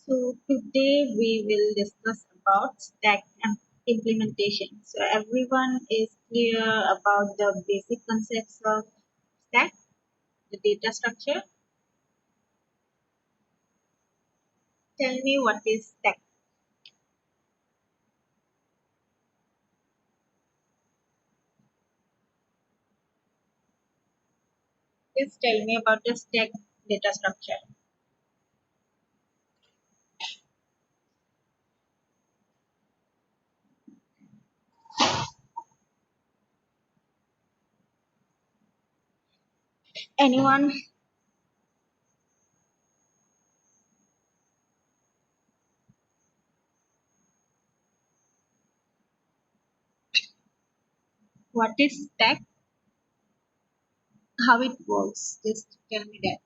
So today we will discuss about stack implementation. So everyone is clear about the basic concepts of stack, the data structure. Tell me what is stack. Please tell me about the stack data structure. Anyone? What is stack? How it works? Just tell me that.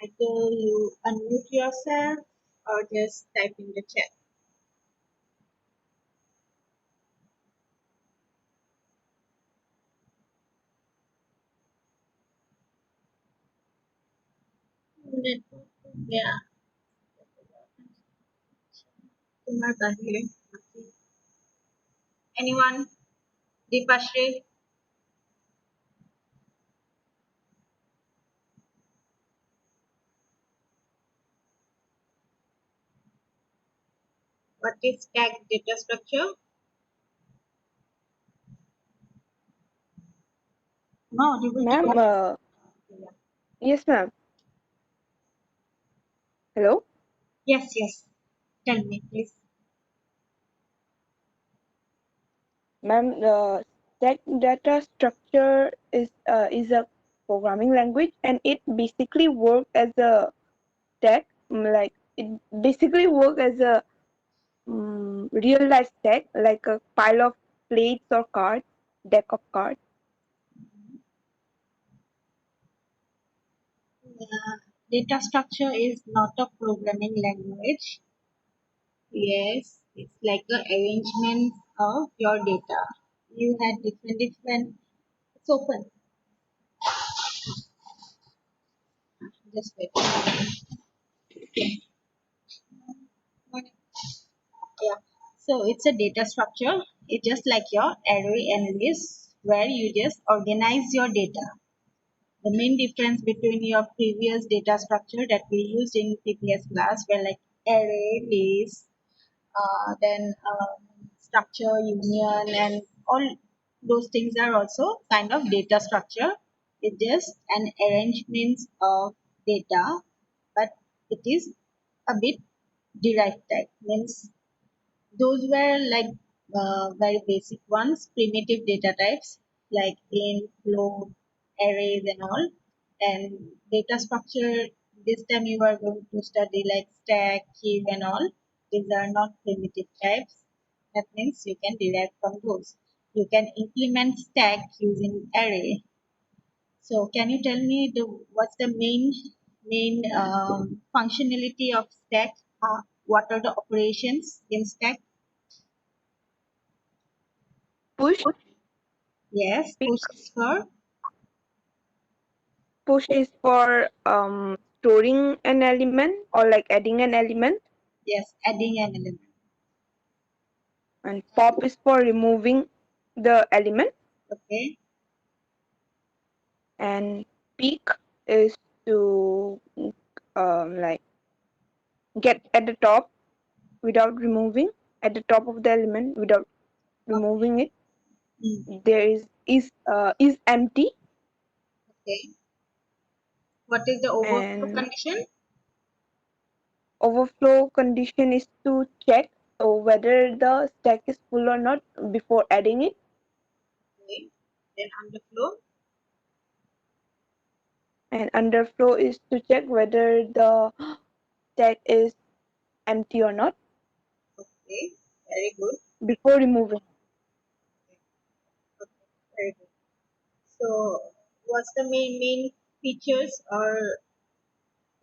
Either you unmute yourself or just type in the chat. Yeah. Kumar Bahir. Anyone? Deepashri? What is stack data structure? No, you will Ma'am, take. yes, ma'am. Hello, Yes, yes. Tell me, please. ma'am. The stack data structure is a programming language, and it basically works as a stack. Like it basically works as a real life stack, like a pile of plates or cards, deck of cards. Data structure is not a programming language. Yes, it's like the arrangement of your data. You had different. It's open. Just wait. Yeah. So it's a data structure. It's just like your array and list where you just organize your data. The main difference between your previous data structure that we used in previous class were like array, list, then structure, union, and all those things are also kind of data structure. It's just an arrangement of data, but it is a bit derived type. Means those were like very basic ones, primitive data types like int, float, arrays, and all. And data structure, this time you are going to study like stack, heap, and all. These are not primitive types. That means you can derive from those. You can implement stack using array. So can you tell me what's the main functionality of stack? What are the operations in stack? Push, Yes, pick. push is for Push is for storing an element or like adding an element, yes, adding an element. and pop is for removing the element, Okay, and peek is to like get at the top without removing, at the top of the element without okay, removing it. mm, There is empty, okay. What is the overflow and condition? overflow condition is to check whether the stack is full or not before adding it, Okay, then underflow. and underflow is to check whether the stack is empty or not Okay, very good. before removing. Okay, very good. So, what's the main features or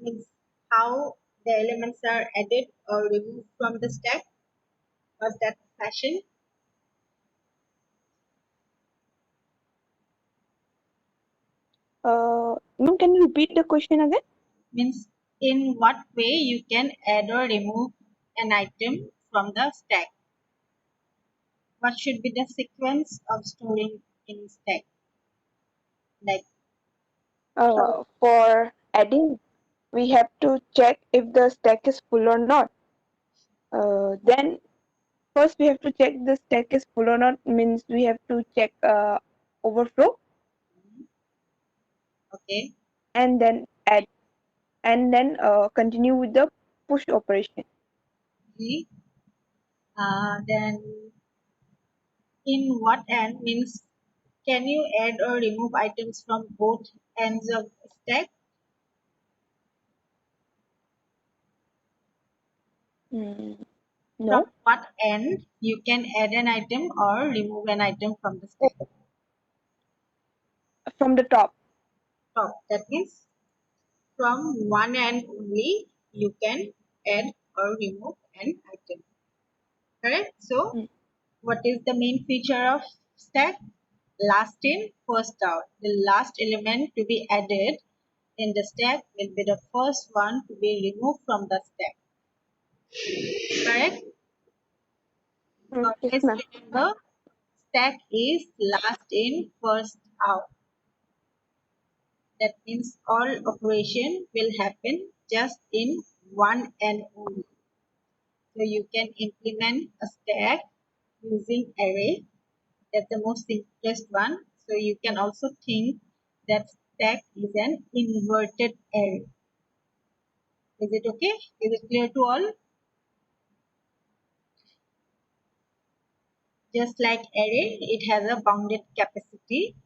means how the elements are added or removed from the stack? Was that fashion? Ma'am, can you repeat the question again? Means in what way you can add or remove an item from the stack. What should be the sequence of storing in stack? Like For adding, we have to check if the stack is full or not. Then first we have to check the stack is full or not. Means we have to check overflow okay, and then add and then continue with the push operation. okay. Then in what end means can you add or remove items from both ends of stack? Mm, From no, what end you can add an item or remove an item from the stack? from the top. Top. That means from one end only you can add or remove an item. Correct? So Mm, what is the main feature of stack? Last in, first out. The last element to be added in the stack will be the first one to be removed from the stack. Correct? yes, Always ma'am. remember stack is last in, first out. That means all operation will happen just in one end only. So you can implement a stack using array. That's the most simplest one. So you can also think that stack is an inverted array. Is it okay? Is it clear to all? Just like array, it has a bounded capacity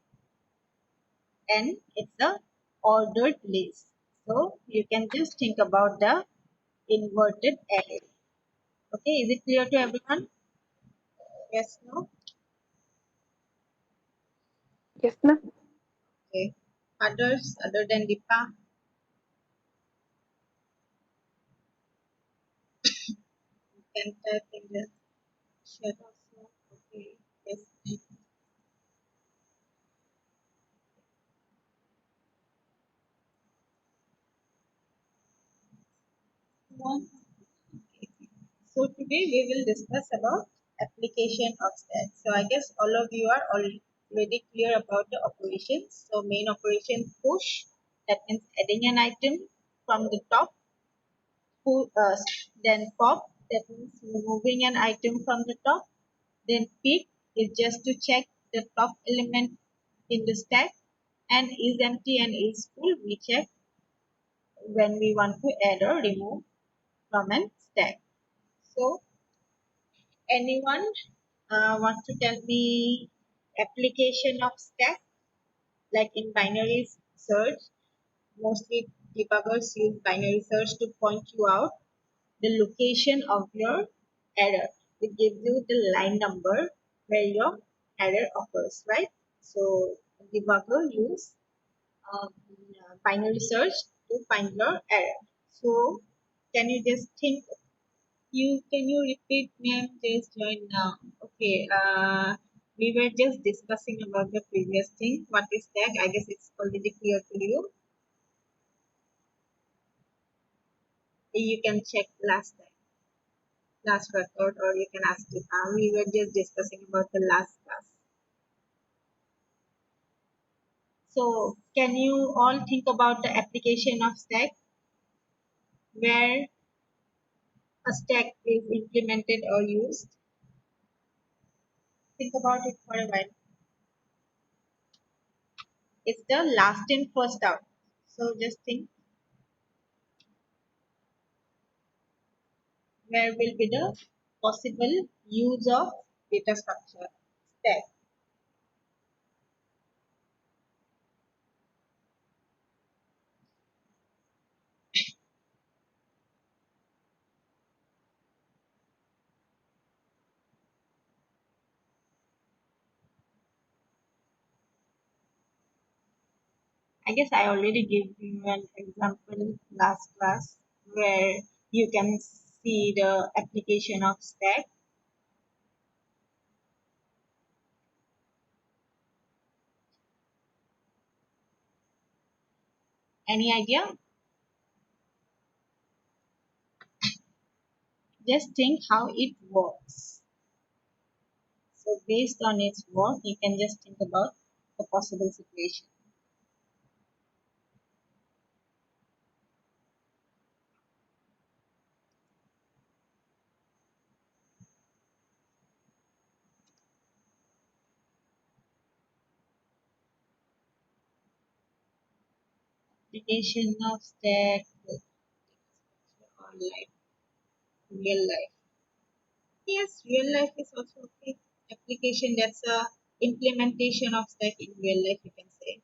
and it's a ordered list. So you can just think about the inverted array. Okay, is it clear to everyone? Yes, no? Yes, ma'am. Okay. Others other than Deepa can type in the chat also. Okay. Yes. One. So today we will discuss about application of stack. So I guess all of you are already clear about the operations. So main operation push, that means adding an item from the top. Then pop, that means removing an item from the top. Then pick is just to check the top element in the stack, and is empty and is full we check when we want to add or remove from a stack. So anyone wants to tell me application of stack like in binary search? Mostly debuggers use binary search to point you out the location of your error. It gives you the line number where your error occurs, right? So debugger use binary search to find your error. So can you just think can you repeat ma'am just join now? Okay, we were just discussing about the previous thing. What is tag? I guess it's already clear to you. You can check last record, or you can ask it. We were just discussing about the last class. So can you all think about the application of stack where a stack is implemented or used? Think about it for a while. It's the last in first out. So just think where will be the possible use of data structure stack. I guess I already gave you an example last class where you can see the application of stack. Any idea? Just think how it works. So based on its work, you can just think about the possible situation. Application of stack or like real life. Yes, real life is also okay. Application, that's a implementation of stack in real life, you can say.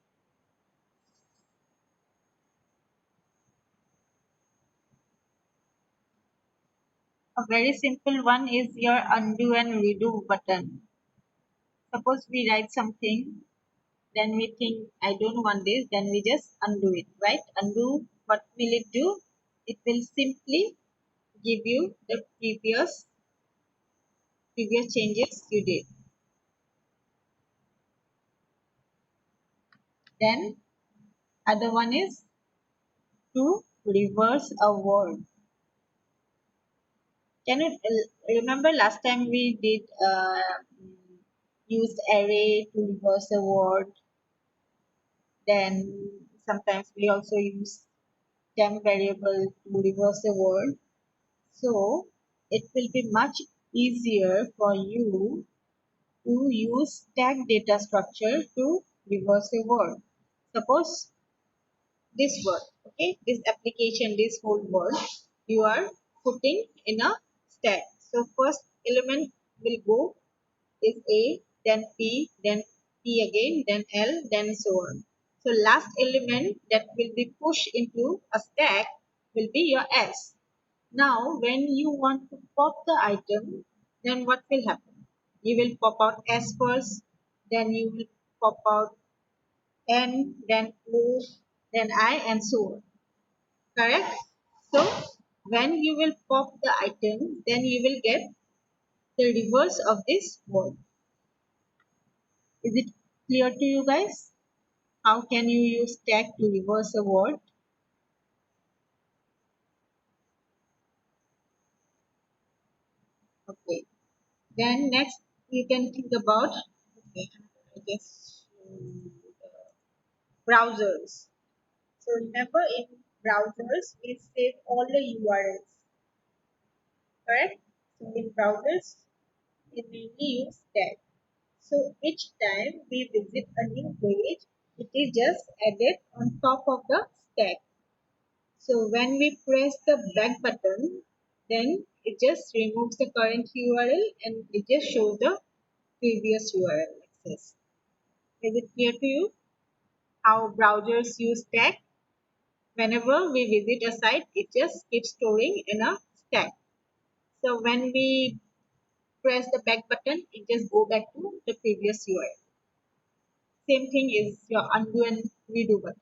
A very simple one is your undo and redo button. Suppose we write something, then we think I don't want this, then we just undo it, right? Undo, what will it do? It will simply give you the previous changes you did. Then other one is to reverse a word. Can you remember last time we did used array to reverse a word? Then sometimes we also use temp variable to reverse a word. So it will be much easier for you to use tag data structure to reverse a word. Suppose this word, okay, this application, this whole word, you are putting in a stack. So first element will go is A, then P, then P again, then L, then so on. So last element that will be pushed into a stack will be your S. Now when you want to pop the item, then what will happen? You will pop out S first, then you will pop out N, then O, then I, and so on. Correct? So when you will pop the item, then you will get the reverse of this word. Is it clear to you guys? How can you use tag to reverse a word? Okay. Then next you can think about, okay, I guess browsers. So remember in browsers we save all the URLs, correct? So in browsers we mainly use tag. So each time we visit a new page, it is just added on top of the stack. So when we press the back button, then it just removes the current URL and it just shows the previous URL access. Is it clear to you how browsers use tag? Whenever we visit a site, it just keeps storing in a stack. So when we press the back button, it just go back to the previous URL. Same thing is your undo and redo button.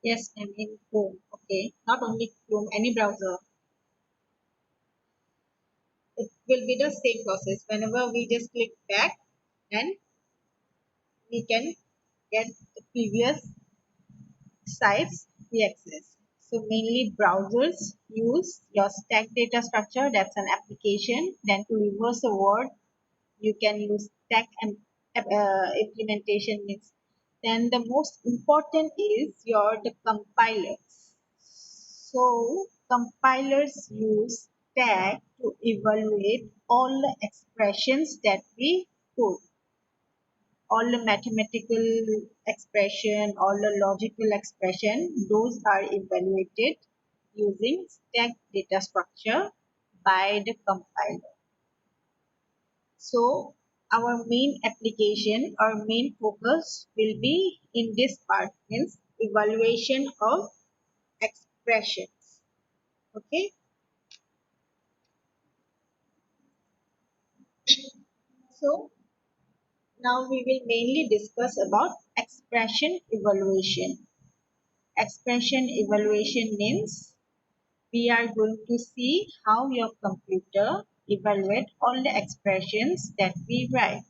Yes, I'm in Chrome. Okay, not only Chrome, any browser. It will be the same process. Whenever we just click back, and we can get the previous sites we access. So mainly browsers use your stack data structure. That's an application. Then to reverse a word, you can use stack and implementation mix. Then the most important is your the compilers. So compilers use stack to evaluate all the expressions that we code, all the mathematical expression, all the logical expression, those are evaluated using stack data structure by the compiler. So our main application or main focus will be in this part, means evaluation of expressions. Okay, so now we will mainly discuss about expression evaluation. Expression evaluation means we are going to see how your computer evaluate all the expressions that we write.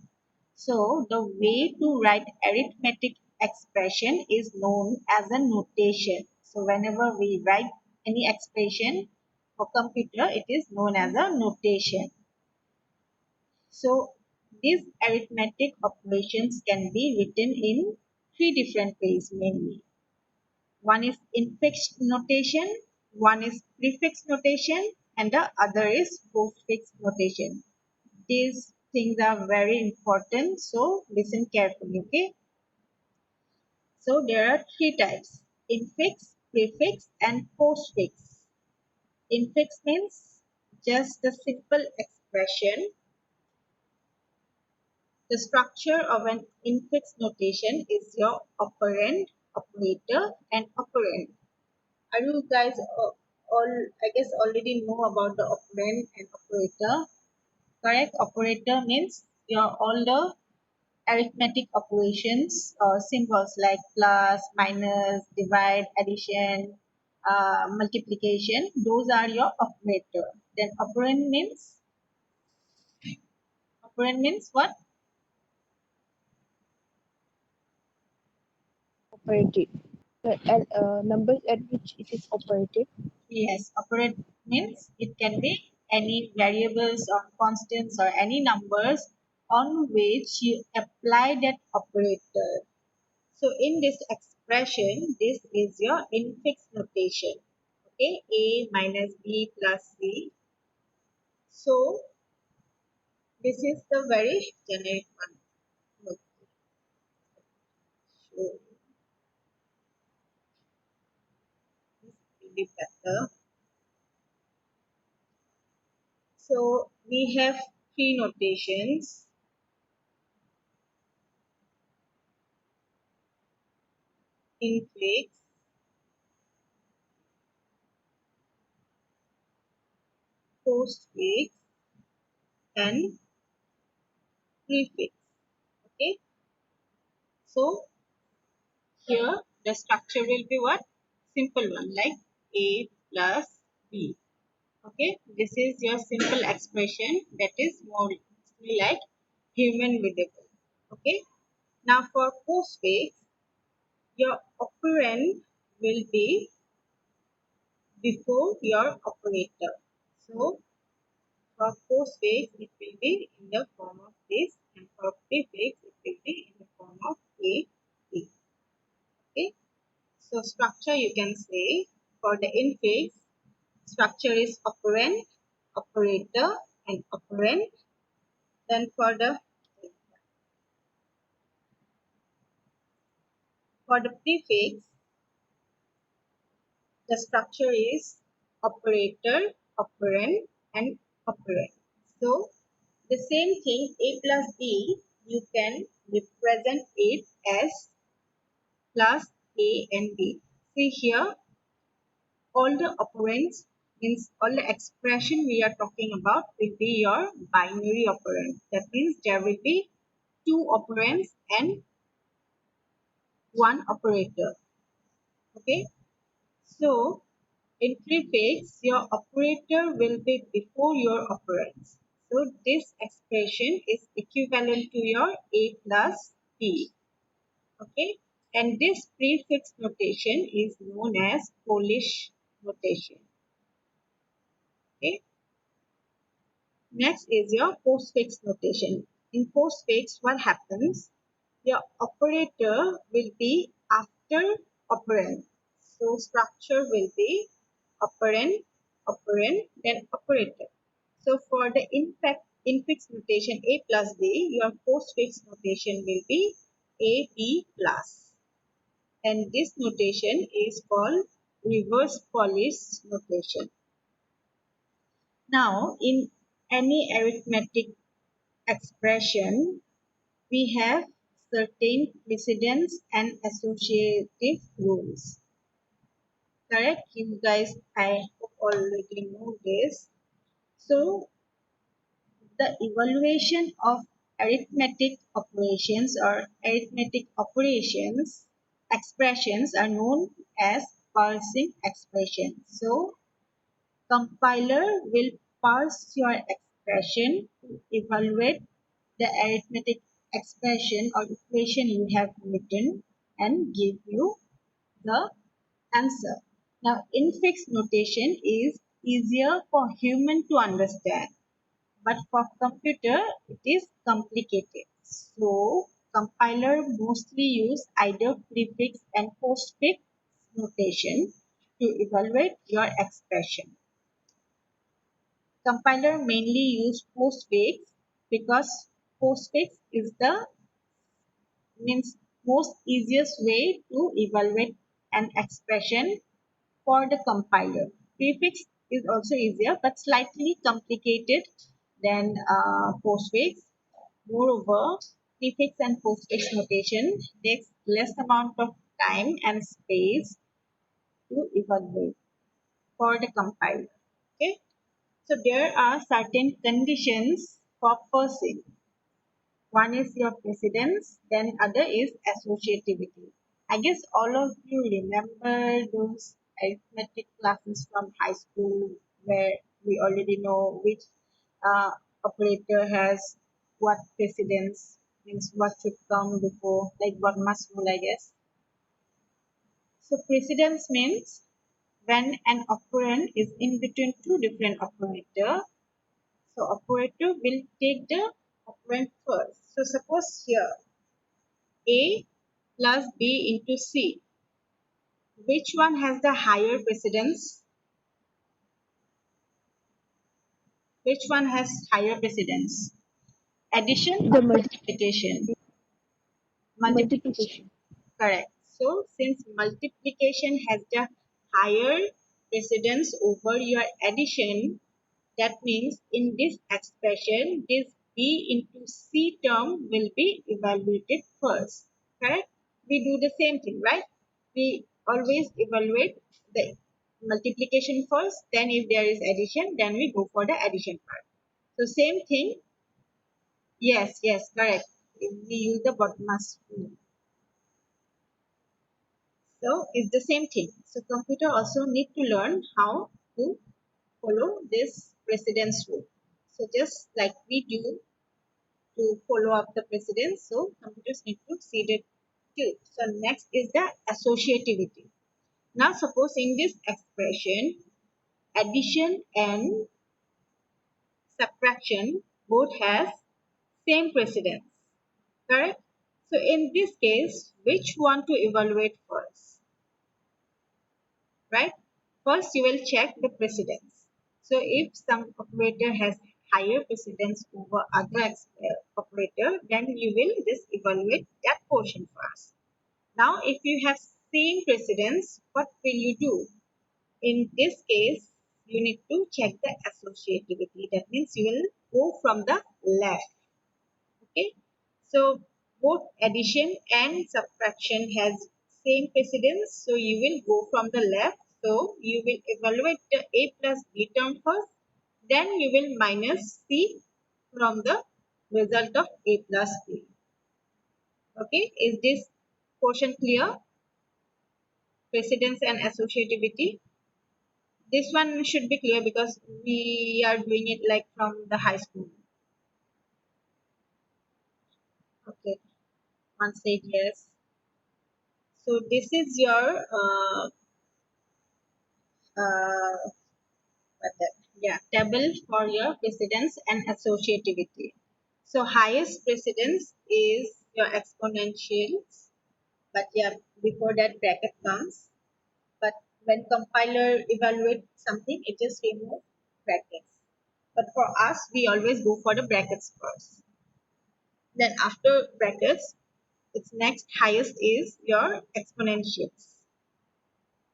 So the way to write arithmetic expression is known as a notation. So whenever we write any expression for computer, it is known as a notation. So these arithmetic operations can be written in three different ways mainly. One is infix notation, one is prefix notation, and the other is postfix notation. These things are very important, so listen carefully, okay? So there are three types: infix, prefix, and postfix. Infix means just the simple expression. The structure of an infix notation is your operand, operator, and operand. Are you guys all, I guess, already know about the operand and operator? Correct? Operator means your all the arithmetic operations or symbols like plus, minus, divide, addition, multiplication. Those are your operator. Then operand means what? Operative. Numbers at which it is operative. Yes, operand means it can be any variables or constants or any numbers on which you apply that operator. So in this expression, this is your infix notation. Okay, A minus B plus C. So this is the very generic one. Look, so this will be better. So we have three notations: infix, postfix, and prefix. Okay, so here the structure will be what? Simple one like A plus B. Okay, this is your simple expression that is mostly like human readable. Okay, now for postfix, your operand will be before your operator. So for postfix, it will be in the form of this, and for prefix, it will be in the form of A, B. Okay, so structure you can say for the infix, structure is operand, operator, and operand. Then for the prefix, the structure is operator, operand, and operand. So the same thing A plus B, you can represent it as plus A and B. See here, all the operands means all the expression we are talking about will be your binary operand. That means there will be two operands and one operator. Okay. So in prefix, your operator will be before your operands. So this expression is equivalent to your A plus B. Okay. And this prefix notation is known as Polish notation. Okay. Next is your postfix notation. In postfix, what happens? Your operator will be after operand. So structure will be operand, operand, then operator. So for the infix notation A plus B, your postfix notation will be AB plus. And this notation is called reverse Polish notation. Now, in any arithmetic expression, we have certain precedence and associative rules. Correct? You guys, I hope already know this. So, the evaluation of arithmetic operations or arithmetic operations expressions are known as parsing expressions. So, compiler will parse your expression to evaluate the arithmetic expression or equation you have written and give you the answer. Now, infix notation is easier for human to understand, but for computer it is complicated. So, compiler mostly use either prefix and postfix notation to evaluate your expression. Compiler mainly use postfix because postfix is the means most easiest way to evaluate an expression for the compiler. Prefix is also easier but slightly complicated than postfix. Moreover, prefix and postfix notation takes less amount of time and space to evaluate for the compiler. Okay, so there are certain conditions for parsing. One is your precedence, then other is associativity. I guess all of you remember those arithmetic classes from high school where we already know which uh, operator has what precedence, means what should come before, like what must rule, I guess. So precedence means when an operand is in between two different operator, so operator will take the operand first. So suppose here A plus B into C. Which one has the higher precedence? Which one has higher precedence? Addition The or multiplication? Multiplication. multiplication. Correct. So since multiplication has the higher precedence over your addition, that means in this expression, this B into C term will be evaluated first. Correct? We do the same thing, right? We always evaluate the multiplication first, then if there is addition, then we go for the addition part. So same thing. Yes, yes, correct. We use the bottomless rule. So it's the same thing. So computer also need to learn how to follow this precedence rule. So just like we do to follow up the precedence, so computers need to see that too. So next is the associativity. Now suppose in this expression, addition and subtraction both has same precedence, correct? So in this case, which one to evaluate first, right? First you will check the precedence. So if some operator has higher precedence over other operator, then you will just evaluate that portion first. Now if you have same precedence, what will you do? In this case, you need to check the associativity. That means you will go from the left. Okay. So both addition and subtraction has same precedence. So you will go from the left. So you will evaluate the A plus B term first. Then you will minus C from the result of A plus B. Okay. Is this portion clear? Precedence and associativity. This one should be clear because we are doing it like from the high school. Okay. One said yes. So this is your uh, table for your precedence and associativity. So highest precedence is your exponentials, but yeah, before that bracket comes. But when compiler evaluate something, it just remove brackets. But for us, we always go for the brackets first. Then after brackets, its next highest is your exponentials.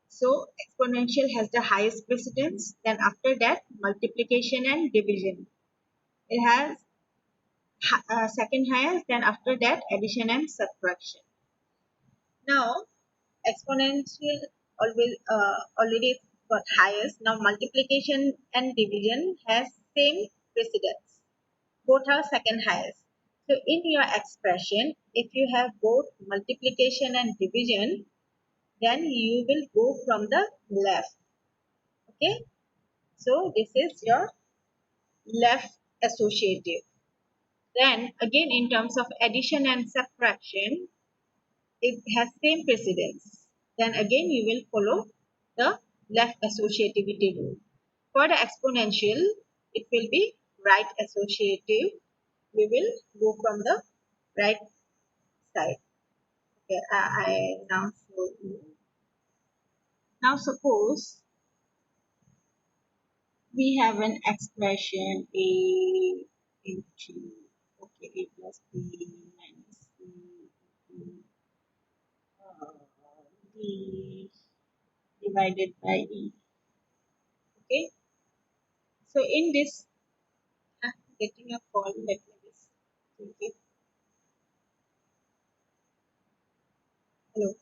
So exponential has the highest precedence. Then after that, multiplication and division. It has second highest. Then after that, addition and subtraction. Now exponential already got highest. Now multiplication and division has same precedence. Both are second highest. So in your expression, if you have both multiplication and division, then you will go from the left. Okay. So this is your left associative. Then again in terms of addition and subtraction, it has same precedence. Then again you will follow the left associativity rule. For the exponential, it will be right associative. We will go from the right side. Okay, I now show you. Now suppose we have an expression a into okay a plus b minus c into, d divided by e. Okay, so in this, I'm getting a call. Let me just take it. Hello.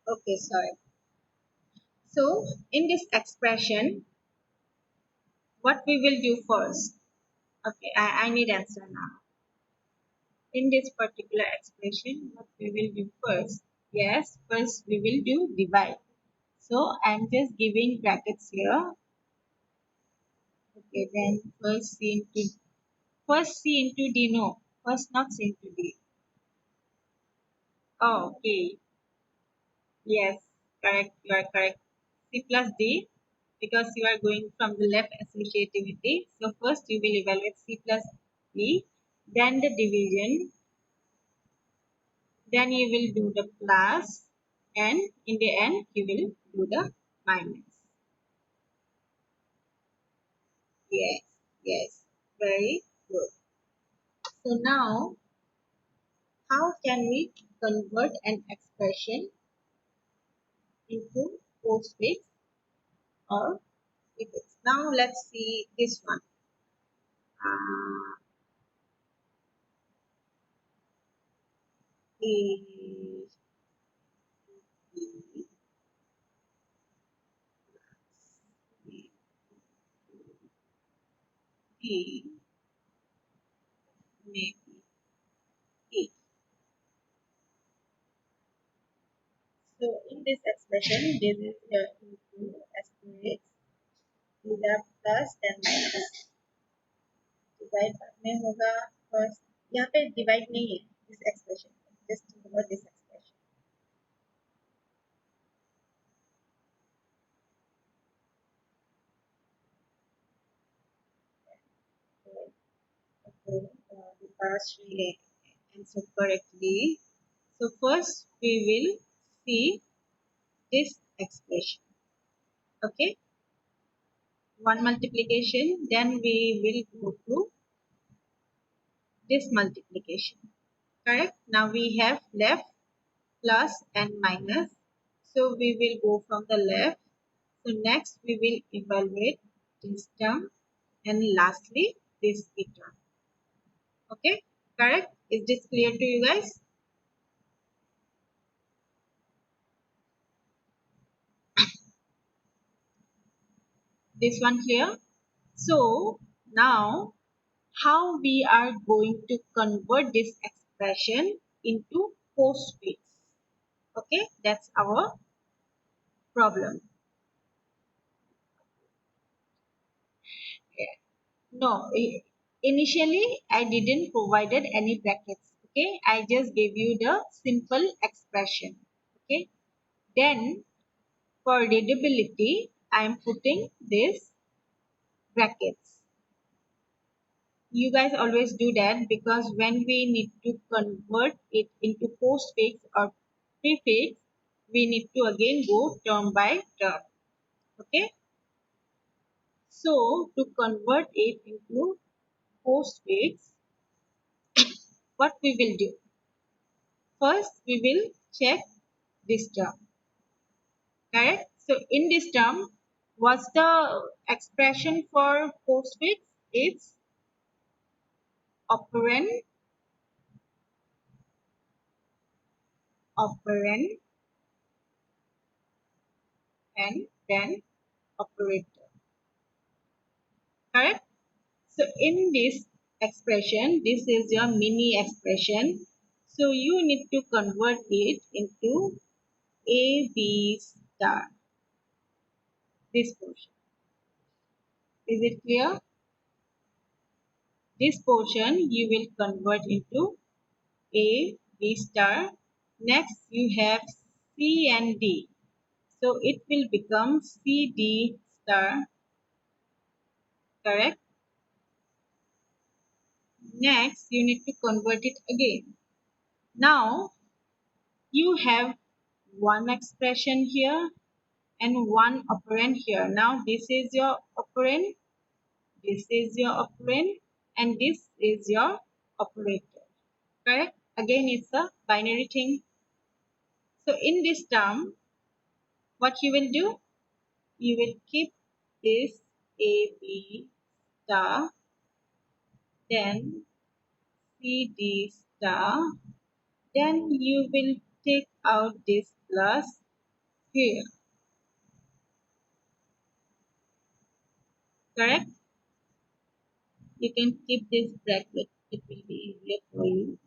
Okay, sorry. So in this expression, what we will do first? Okay, I need answer now. In this particular expression, what we will do first? Yes, first we will do divide. So I'm just giving brackets here. Okay, then first C into D. No, first not C into D. Oh, okay. Yes, correct. You are correct. C plus D, because you are going from the left associativity. So first you will evaluate C plus D, then the division, then you will do the plus, and in the end you will do the minus. Yes, yes, very good. So now, how can we convert an expression into postfix or prefix? Now let's see this one. A, B, B, B, maybe E. So in this expression, this is your into asterisk, इधर plus then minus divide में होगा first यहाँ पे divide नहीं है इस expression में just होगा this expression the past relay answer correctly. So first we will see this expression. Okay, one multiplication, then we will go to this multiplication. Correct. Now we have left plus and minus. So we will go from the left. So next we will evaluate this term and lastly this term. Okay, correct? Is this clear to you guys? This one clear? So now how we are going to convert this expression into postfix? Okay, that's our problem. No, initially I didn't provided any brackets. Okay, I just gave you the simple expression. Okay, then for readability, I am putting this brackets. you guys always do that because when we need to convert it into postfix or prefix, we need to again go term by term. Okay. So to convert it into postfix, what we will do? First, we will check this term. Correct? So in this term, what's the expression for postfix? It's operand, operand, and then operator. Correct? So in this expression, this is your mini expression. So you need to convert it into A, B star, this portion. Is it clear? This portion you will convert into A, B star. Next you have C and D. So it will become C, D star, correct? Next you need to convert it again. Now you have one expression here and one operand here. Now this is your operand, this is your operand, and this is your operator. Correct? Again, it's a binary thing. So in this term, what you will do? You will keep this A, B star, then C, D star, then you will take out this plus here. Correct? You can keep this bracket. It will be easier for you.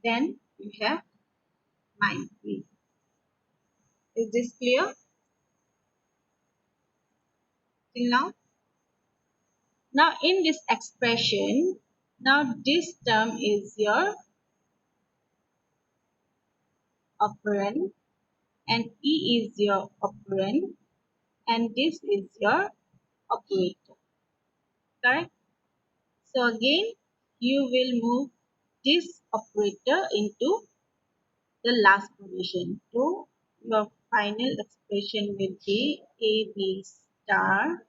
Then you have minus 3. Is this clear till now? Now in this expression, now this term is your operand and E is your operand and this is your operator. Correct? So again, you will move this operator into the last position. So your final expression will be AB star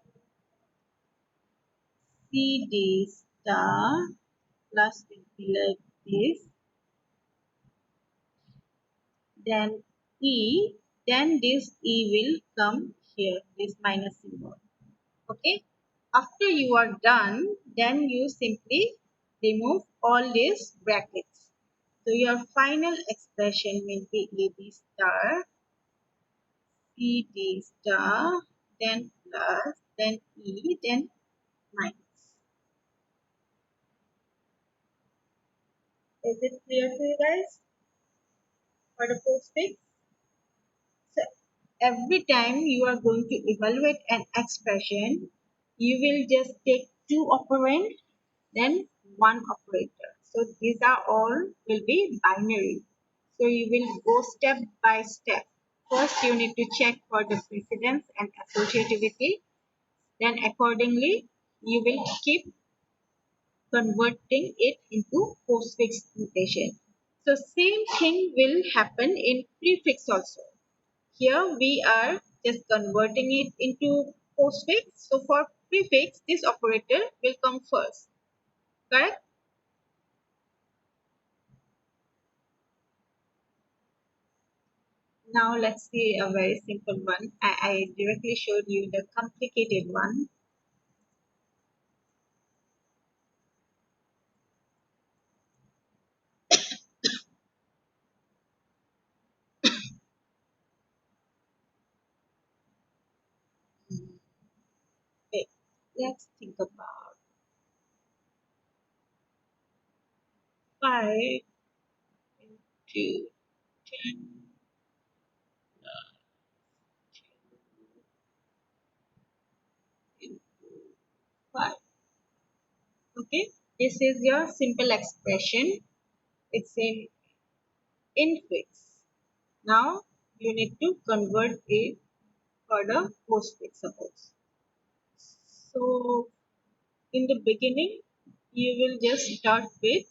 CD star plus will be like this, then E, then this E will come here, this minus symbol. Okay. After you are done, then you simply remove all these brackets. So your final expression will be AB star, CD star, then plus, then E, then minus. Is it clear to you guys for the postfix? So every time you are going to evaluate an expression, you will just take two operand, then one operator. So these are all will be binary. So you will go step by step. First, you need to check for the precedence and associativity. Then accordingly, you will keep converting it into postfix notation. So same thing will happen in prefix also. Here we are just converting it into postfix. So for prefix, this operator will come first. Correct? Now let's see a very simple one. I directly showed you the complicated one. Okay, let's think about 5 into 10 into 5. Okay, this is your simple expression. It's in infix. Now you need to convert it for the postfix suppose. So In the beginning, you will just start with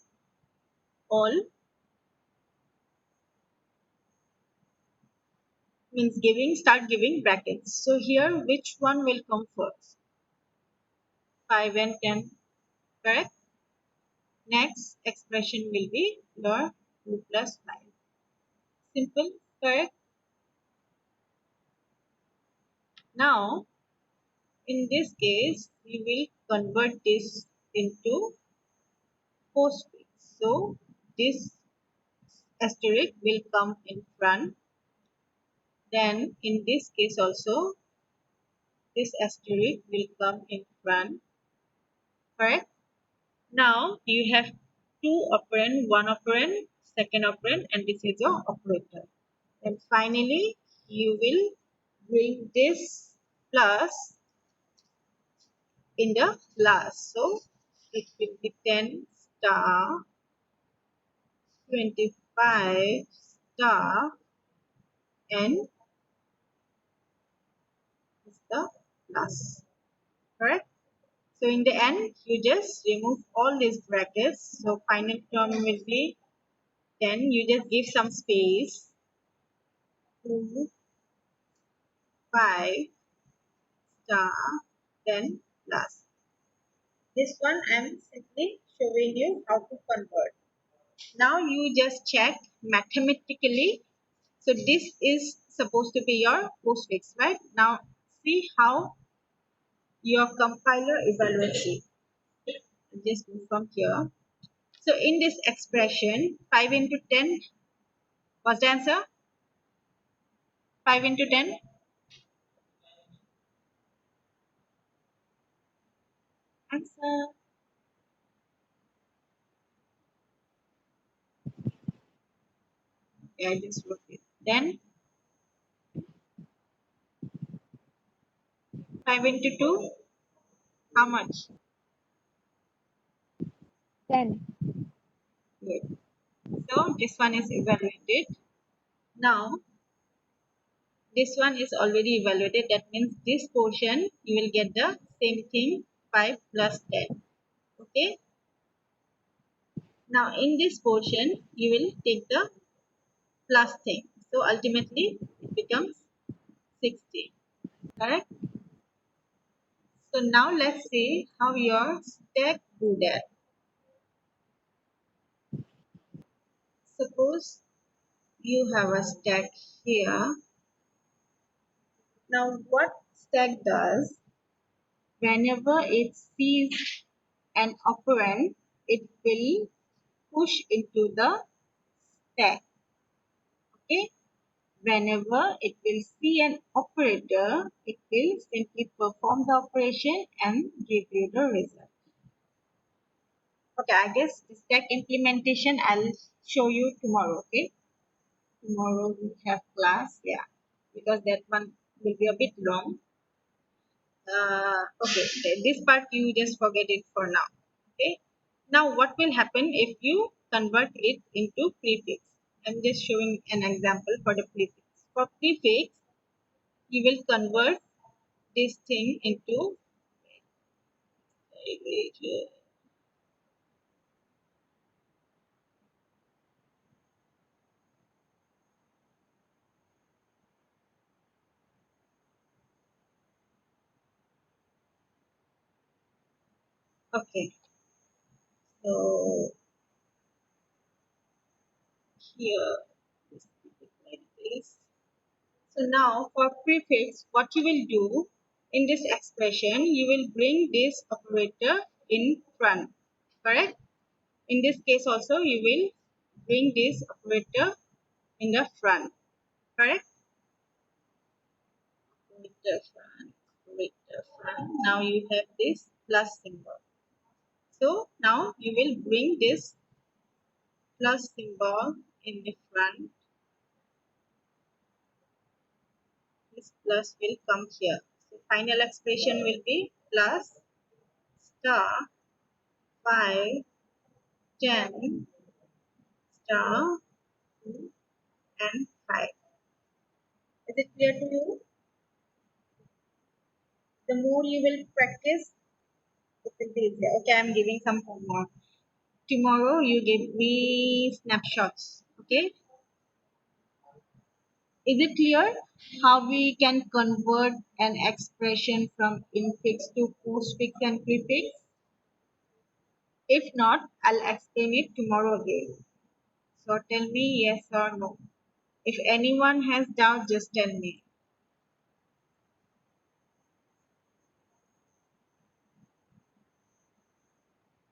all, means start giving brackets. So here, which one will come first? 5 and 10, correct? Next expression will be your 2 plus 5. Simple, correct? Now, in this case, we will convert this into postfix. So, this asterisk will come in front. Then, in this case also, this asterisk will come in front, correct? Now, you have two operand, one operand, second operand, and this is your operator. And finally, you will bring this plus in the last. So it will be 10 star 25 star and is the plus. Correct? So in the end, you just remove all these brackets. So final term will be 10. You just give some space. 2, 5 star, then plus. This one I am simply showing you how to convert. Now you just check mathematically. So this is supposed to be your postfix, right? Now see how your compiler evaluates it. Just move from here. So in this expression, 5 into 10, what's the answer? 5 into 10? Answer. Yeah, I just wrote it. Then 5 into 2, how much? 10. Good. So this one is evaluated. Now this one is already evaluated. That means this portion you will get the same thing, 5 plus 10. Okay. Now in this portion you will take the plus thing. So ultimately it becomes 60. Correct. So now let's see how your stack do that. Suppose you have a stack here. Now what stack does, whenever it sees an operand, it will push into the stack. Okay. Whenever it will see an operator, it will simply perform the operation and give you the result. Okay, I guess the stack implementation I'll show you tomorrow. Okay, tomorrow we have class. Yeah, because that one will be a bit long. Okay, this part you just forget it for now. Okay, now what will happen if you convert it into prefix? I'm just showing an example for the prefix. For prefix, you will convert this thing into okay. So here just keep it like this. So now for prefix, what you will do in this expression, you will bring this operator in front, correct? In this case also, you will bring this operator in the front, correct? Operator front, operator front. Now you have this plus symbol. So now you will bring this plus symbol in the front. This plus will come here. So final expression will be plus star 5 10 star 2 and 5. Is it clear to you? The more you will practice, the will be easier. Okay, I'm giving some homework. Tomorrow you give me snapshots. Okay, is it clear how we can convert an expression from infix to postfix and prefix? If not, I'll explain it tomorrow again. So tell me yes or no. If anyone has doubt, just tell me.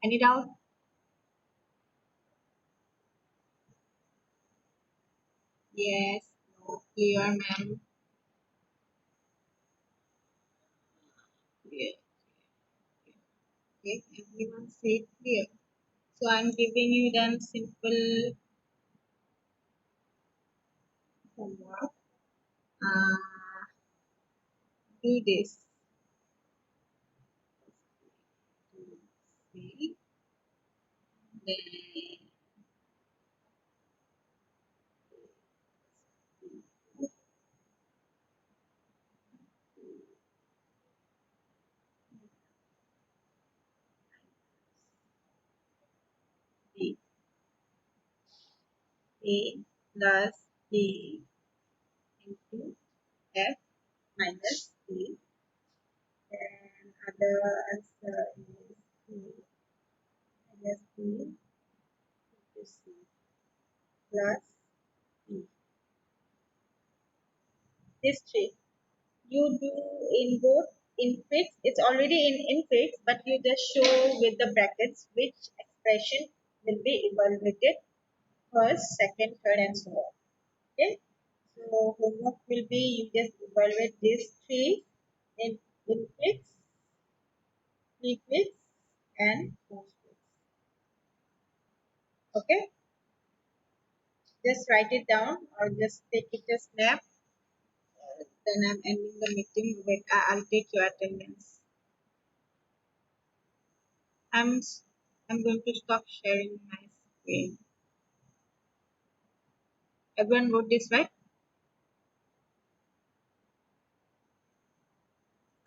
Any doubt? Yes, no, clear, ma'am. Clear. Okay, everyone say clear. So I'm giving you them simple homework. Uh, do this. See, then B. A plus B into F minus B. And other answer is B minus B into C plus B. This three. You do in both infix, it's already in infix, but you just show with the brackets which expression will be evaluated first, second, third, and so on. Okay. So homework will be you just evaluate these three in infix, prefix, and postfix. Okay. Just write it down or just take it a snap. Then I'm ending the meeting. Wait, I'll take your attendance. I'm I'm going to stop sharing my screen. Everyone wrote this, right?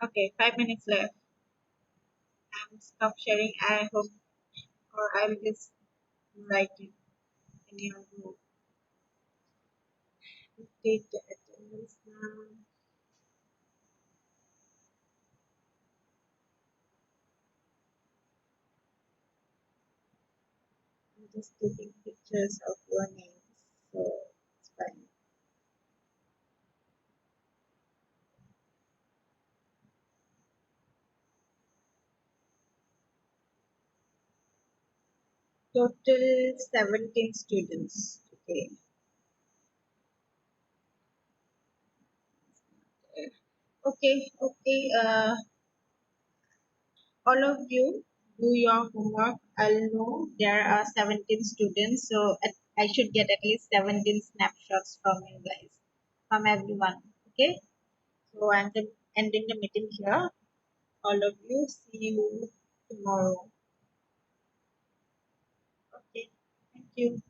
Okay, 5 minutes left. I'm stop sharing. I hope, or I'll just write it in your group. Take the attendance now. I'm just taking pictures of your names, so it's fine. Total 17 students. Okay. Okay, okay. All of you do your homework. I'll know there are 17 students, so I should get at least 17 snapshots from you guys, from everyone. Okay, so I'm ending the meeting here. All of you, see you tomorrow. Okay, thank you.